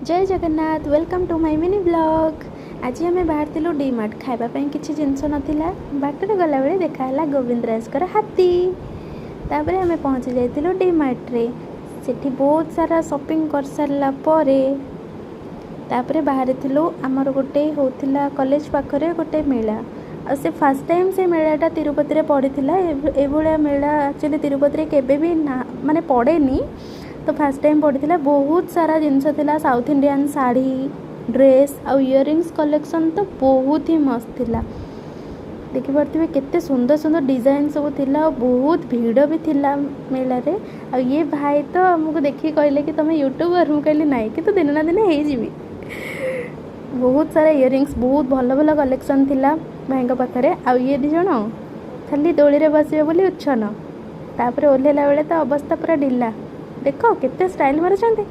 जय Jagannath welcome to my mini blog. आज आम बाहर डी मार्ट खावाई किसी जिनस नाला बाटर गला बेले देखाला गोविंदराजकर हाथी। तापर आम पहुँची जाइलु डी मार्ट्रे सेठी बहुत सारा शॉपिंग कर सारा तापर बाहर थिलु आमर गोटे होता कॉलेज पाखरे गोटे मेला आ से फास्ट टाइम से मेलाटा तिरुपति पड़ी एभलिया मेला एक्चुअली तिरुपति केबे भी ना माने पड़ेनी तो फास्ट टाइम पड़ी बहुत सारा जिनस थिला साउथ इंडियन साड़ी ड्रेस आ इयरिंग्स कलेक्शन तो बहुत ही मस्त थिला। देखिपे केते सुंदर सुंदर डिजाइन सब थिला बहुत भीड़ भी थिला मेला रे। आ ये भाई तो हमको देखिए कहले कि तुम यूट्यूबर हूँ कहली नाई कि तो दिन ना दिन हो बहुत सारा इयरिंग्स बहुत भल भल कलेक्शन थिला भाई पाखे। आ ये दी जन खाली दोली रे बसबे बोली उच्छन तापर ओह्लैला बेले तो अवस्था पूरा ढिला। देख केते स्टाइल मारुछंती।